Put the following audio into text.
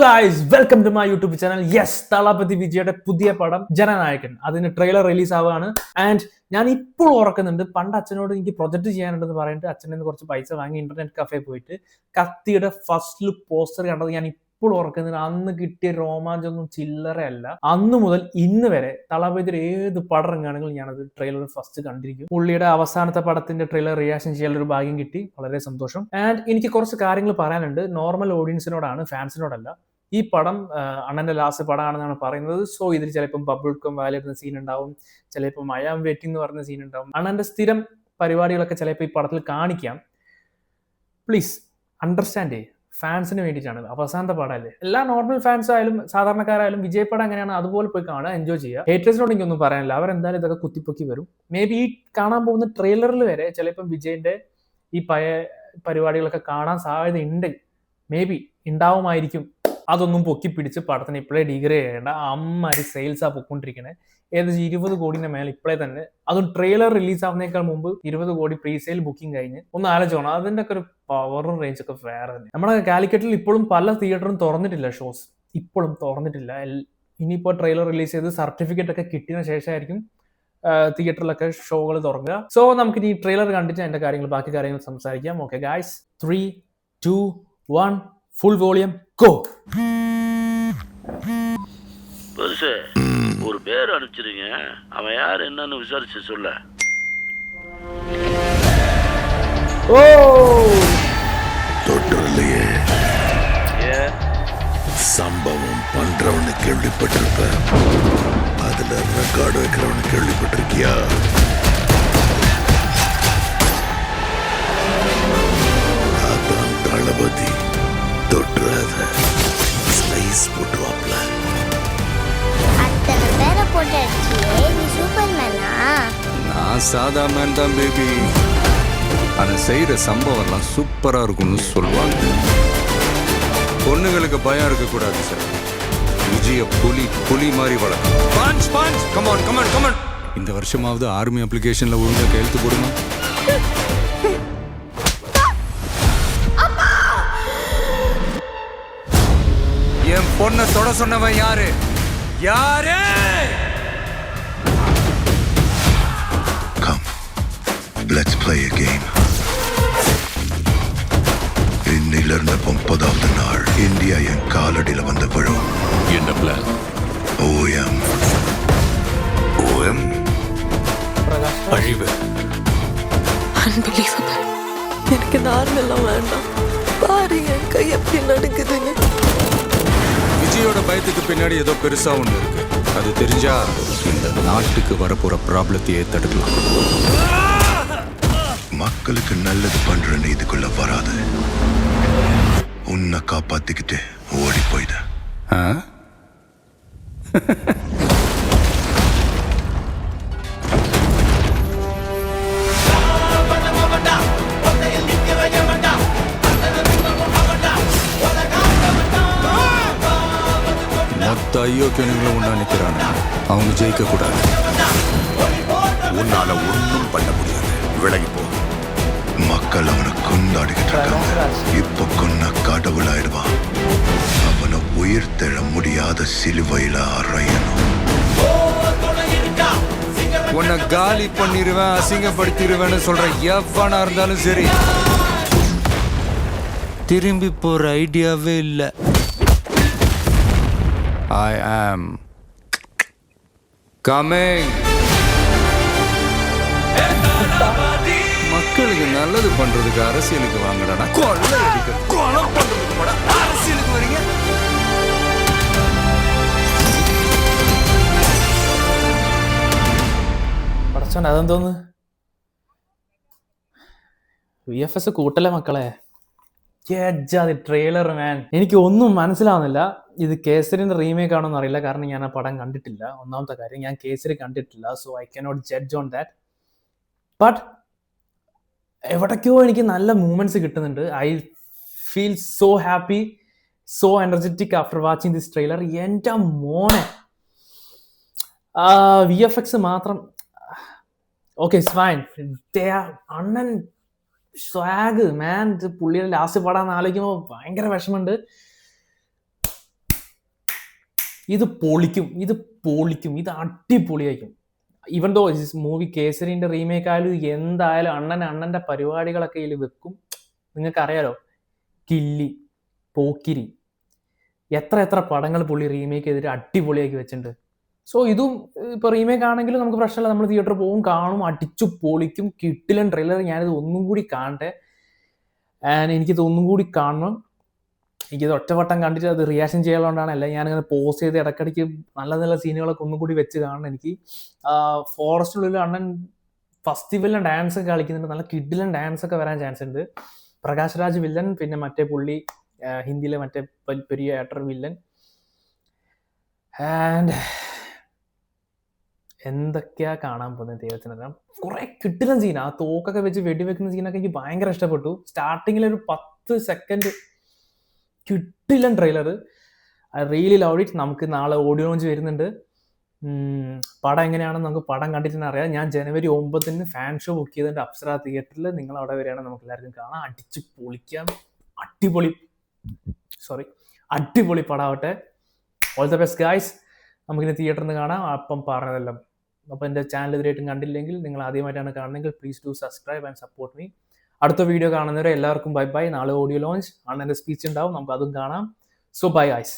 Guys welcome to my YouTube channel. Yes, Thalapathy വിജയുടെ പുതിയ പടം ജനനായകൻ, അതിന് ട്രെയിലർ റിലീസ് ആവുകയാണ്. ആൻഡ് ഞാൻ ഇപ്പോൾ ഓർക്കുന്നുണ്ട്, പണ്ട് അച്ഛനോട് എനിക്ക് പ്രൊജക്ട് ചെയ്യാനുണ്ടെന്ന് പറഞ്ഞിട്ട് അച്ഛനിൽ നിന്ന് കുറച്ച് പൈസ വാങ്ങി ഇന്റർനെറ്റ് കഫേ പോയിട്ട് കത്തിയുടെ ഫസ്റ്റ് ലുക്ക് പോസ്റ്റർ കണ്ടത് ഞാൻ ഇപ്പോൾ ഓർക്കുന്നുണ്ട്. അന്ന് കിട്ടിയ രോമാഞ്ചൊന്നും ചില്ലറയല്ല. അന്ന് മുതൽ ഇന്ന് വരെ തളപതിയുടെ ഏത് പടം ഇറങ്ങുകയാണെങ്കിലും ഞാനത് ട്രെയിലർ ഫസ്റ്റ് കണ്ടിരിക്കും. പുള്ളിയുടെ അവസാനത്തെ പടത്തിന്റെ ട്രെയിലർ റിയാക്ഷൻ ചെയ്യാനൊരു ഭാഗ്യം കിട്ടി, വളരെ സന്തോഷം. ആൻഡ് എനിക്ക് കുറച്ച് കാര്യങ്ങൾ പറയാനുണ്ട്. നോർമൽ ഓഡിയൻസിനോടാണ്, ഫാൻസിനോടല്ല. ഈ പടം അണ്ണന്റെ ലാസ്റ്റ് പടമാണെന്നാണ് പറയുന്നത്. സോ ഇതിൽ ചിലപ്പം ബബിൾക്കം വാലിടുന്ന സീൻ ഉണ്ടാവും, ചിലപ്പോൾ മഴാം വെയിറ്റിംഗ് എന്ന് പറയുന്ന സീൻ ഉണ്ടാവും. അണ്ണന്റെ സ്ഥിരം പരിപാടികളൊക്കെ ചിലപ്പോൾ ഈ പടത്തിൽ കാണിക്കാം. പ്ലീസ് അണ്ടർസ്റ്റാൻഡ് ചെയ്യ്, ഫാൻസിന് വേണ്ടിയിട്ടാണ്. അവസാനത്തെ പടമല്ലേ. എല്ലാ നോർമൽ ഫാൻസ് ആയാലും സാധാരണക്കാരായാലും വിജയ് പടം എങ്ങനെയാണ് അതുപോലെ പോയി കാണുക, എൻജോയ് ചെയ്യുക. ഹേറ്റേഴ്സിനോട് എനിക്കൊന്നും പറയാനില്ല, അവരെന്തായാലും ഇതൊക്കെ കുത്തിപ്പൊക്കി വരും. മേ ബി ഈ കാണാൻ പോകുന്ന ട്രെയിലറിൽ വരെ ചിലപ്പം വിജയിന്റെ ഈ പഴയ പരിപാടികളൊക്കെ കാണാൻ സാധ്യതയുണ്ട്. മേ ബി ഉണ്ടാവുമായിരിക്കും. അതൊന്നും പൊക്കി പിടിച്ച് പടത്തിന് ഇപ്പോഴേ ഡിഗ്രേ ചെയ്യേണ്ട. അമ്മമാര് സെയിൽസാ പൊക്കൊണ്ടിരിക്കണേ. ഏകദേശം 20 കോടിന്റെ മേലെ ഇപ്പോഴേ തന്നെ. അതും ട്രെയിലർ റിലീസ് ആവുന്നേക്കാൾ മുമ്പ് 20 കോടി പ്രീ സെയിൽ ബുക്കിംഗ് കഴിഞ്ഞ്. ഒന്ന് ആലോചിച്ചോണം, അതിന്റെ ഒക്കെ ഒരു പവറും റേഞ്ച് ഒക്കെ വേറെ തന്നെ. നമ്മുടെ കാലിക്കറ്റിൽ ഇപ്പോഴും പല തിയേറ്ററും തുറന്നിട്ടില്ല, ഷോസ് ഇപ്പോഴും തുറന്നിട്ടില്ല. ഇനിയിപ്പോ ട്രെയിലർ റിലീസ് ചെയ്ത് സർട്ടിഫിക്കറ്റ് ഒക്കെ കിട്ടിയതിനു ശേഷമായിരിക്കും തിയേറ്ററിലൊക്കെ ഷോകൾ തുറങ്ങുക. സോ നമുക്ക് ഈ ട്രെയിലർ കണ്ടിട്ട് അതിന്റെ കാര്യങ്ങൾ, ബാക്കി കാര്യങ്ങൾ സംസാരിക്കാം. ഓക്കെ ഗായ്സ്, 3, 2, 1 ஃபுல் வால்யூம் கோ. பெருசு ஒரு பேர் அனுப்பிச்சிருங்க, அவன் யார் என்னன்னு விசாரிச்சு சொல்ல. ஓ தொட்டலையே சம்பவம் பண்றவனு கேள்விப்பட்டிருப்ப, அதுல ரெக்கார்டு வைக்கிறவனு கேள்விப்பட்டிருக்கியா? அதான் தளபதி. தொட்டுறாத, ஸ்லைஸ் போட்டுவாப்ல. அத்தனை பேரை போட்டு அடிச்சியே, நீ சூப்பர்மேனா? நான் சாதா மேன் தான் பேபி. ஆனால் செய்கிற சம்பவம்லாம் சூப்பராக இருக்கும்னு சொல்லுவாங்க. பொண்ணுங்களுக்கு பயம் இருக்கக்கூடாது சார். விஜய புலி மாதிரி வளர்க்கும். Panch Panch, come on come on come on. இந்த வருஷமாவது ஆர்மி அப்ளிகேஷனில் ஒழுங்காக கையெழுத்து போடுமா? என் பொண்ணை தொட சொன்னவன் யாரு? யாரு? Come, let's play a game. இன்னிலிருந்து 30வது நாள் இந்தியா என் காலடியில வந்து விழும். என்ன பிளான்? ஓஎம் ஓஎம் அழிவு. அன்பிலீவபிள். எனக்கு இந்த ஆர்மெல்லாம் வேண்டாம். பாரு என் கை எப்படி நடக்குதுன்னு. விஜயோட பயத்துக்கு பின்னாடி ஏதோ பெருசா ஒண்ணு இருக்கு. அது தெரிஞ்சா இந்த நாட்டுக்கு வரப்போற ப்ராப்ளத்தையே தடுக்கலாம். மக்களுக்கு நல்லது பண்றேன்னு இதுக்குள்ள வராது. உன்னை காப்பாத்திக்கிட்டு ஓடி போயிட. மொத்த ஐயோக்கியனுங்களும் ஒன்றா நிற்கிறாங்க. அவங்க ஜெயிக்க கூடாது. உன்னால ஒன்றும் பண்ண முடியாது, விலகி போ. மக்கள் அவனை கொண்டாடிக்கிட்டு இருக்காங்க. இப்ப கொன்ன கடவுளாயிடுவான். அவனை உயிர் தெழ முடியாத சிலுவையில அறையணும். உன்னை காலி பண்ணிடுவேன், அசிங்கப்படுத்திடுவேன்னு சொல்ற எவனா இருந்தாலும் சரி, திரும்பி போற ஐடியாவே இல்லை. I am coming. மக்களுக்கு நல்லது பண்றதுக்கு அரசியலுக்கு வாங்கடா. கொலை அடிக்க, கொலை பண்றதுக்கு கூட அரசியலுக்கு வரீங்க. പടച്ചോൻ, അതെന്തോന്ന് VFS കൂട്ടല്ലേ മക്കളെ. ട്രെയിലർ മാൻ, എനിക്ക് ഒന്നും മനസ്സിലാവുന്നില്ല. ഇത് കേസരിന്റെ റീമേക്ക് ആണോന്ന് അറിയില്ല, കാരണം ഞാൻ ആ പടം കണ്ടിട്ടില്ല. ഒന്നാമത്തെ കാര്യം, ഞാൻ കേസരി കണ്ടിട്ടില്ല. So I cannot judge on that. But എവിടേക്കോ എനിക്ക് നല്ല മൂമെന്റ്സ് കിട്ടുന്നുണ്ട്. I feel so happy, so energetic after watching this trailer. എൻ്റെ മോനെ, VFX മാത്രം okay, it's fine. Annan swag മാൻ, പുള്ളിയുടെ ലാസ്റ്റ് പടാന്ന് ആലോചിക്കുമ്പോൾ ഭയങ്കര വിഷമമുണ്ട്. ഇത് പൊളിക്കും, ഇത് അടിപൊളിയായിരിക്കും. ഈവൻ ദോ മൂവി കേസരിന്റെ റീമേക്ക് ആയാലും എന്തായാലും അണ്ണന്റെ പരിപാടികളൊക്കെ ഇതിൽ വെക്കും. നിങ്ങൾക്കറിയാലോ, കില്ലി, പോക്കിരി, എത്ര പടങ്ങൾ പുള്ളി റീമേക്ക് ചെയ്തിട്ട് അടിപൊളിയാക്കി വെച്ചിട്ടുണ്ട്. സോ ഇതും ഇപ്പോൾ റീമേക്ക് ആണെങ്കിലും നമുക്ക് പ്രശ്നമില്ല, നമ്മൾ തിയേറ്ററിൽ പോകും, കാണും, അടിച്ചു പൊളിക്കും. കിട്ടിലൻ ട്രെയിലർ. ഞാനിത് ഒന്നും കൂടി കാണട്ടെ, ആൻഡ് എനിക്കിത് ഒന്നും കൂടി കാണണം. എനിക്കിത് ഒറ്റവട്ടം കണ്ടിട്ട് അത് റിയാക്ഷൻ ചെയ്യാനുള്ളതുകൊണ്ടാണ്, അല്ല ഞാനിങ്ങനെ പോസ് ചെയ്ത് ഇടയ്ക്കിടയ്ക്ക് നല്ല സീനുകളൊക്കെ ഒന്നും കൂടി വെച്ച് കാണണം. എനിക്ക് ഫോറസ്റ്റിനുള്ളിൽ അണ്ണൻ ഫസ്റ്റ് വില്ലൻ ഡാൻസ് ഒക്കെ കളിക്കുന്നുണ്ട്, നല്ല കിഡിലൻ ഡാൻസ് ഒക്കെ വരാൻ ചാൻസ് ഉണ്ട്. പ്രകാശ് രാജ് വില്ലൻ, പിന്നെ മറ്റേ പുള്ളി ഹിന്ദിയിലെ മറ്റേ പെരിയ ആക്ടർ വില്ലൻ. ആൻഡ് എന്തൊക്കെയാ കാണാൻ പോകുന്നത് ദൈവത്തിനെല്ലാം. കുറെ കിട്ടിലൻ സീൻ, ആ തോക്കൊക്കെ വെച്ച് വെടിവെക്കുന്ന സീനൊക്കെ എനിക്ക് ഭയങ്കര ഇഷ്ടപ്പെട്ടു. സ്റ്റാർട്ടിങ്ങിൽ ഒരു 10 സെക്കൻഡ് കിട്ടിലൻ trailer. I really love it. നമുക്ക് നാളെ ഓഡിയോ ലോഞ്ച് വരുന്നുണ്ട്. പടം എങ്ങനെയാണെന്ന് നമുക്ക് പടം കണ്ടിട്ട് തന്നെ അറിയാം. ഞാൻ ജനുവരി 9 ഫാൻ ഷോ ബുക്ക് ചെയ്തിട്ടുണ്ട് അപ്സര തിയേറ്ററിൽ. നിങ്ങൾ അവിടെ വരികയാണെങ്കിൽ നമുക്ക് എല്ലാവർക്കും കാണാം, അടിച്ച് പൊളിക്കാം. അടിപൊളി പടാവട്ടെ. All the best guys. നമുക്കിനി തിയേറ്ററിൽ നിന്ന് കാണാം. അപ്പം പറഞ്ഞതെല്ലാം. അപ്പോൾ എൻ്റെ ചാനൽ ഇതുവരെയായിട്ടും കണ്ടില്ലെങ്കിൽ, നിങ്ങൾ ആദ്യമായിട്ടാണ് കാണുന്നതെങ്കിൽ please do subscribe and support me. അടുത്ത വീഡിയോ കാണുന്നവരെ എല്ലാവർക്കും ബൈ. നാളെ ഓഡിയോ ലോഞ്ച് അണ്ണൻ്റെ സ്പീച്ച് ഉണ്ടാവും, നമുക്ക് അതും കാണാം. So bye guys.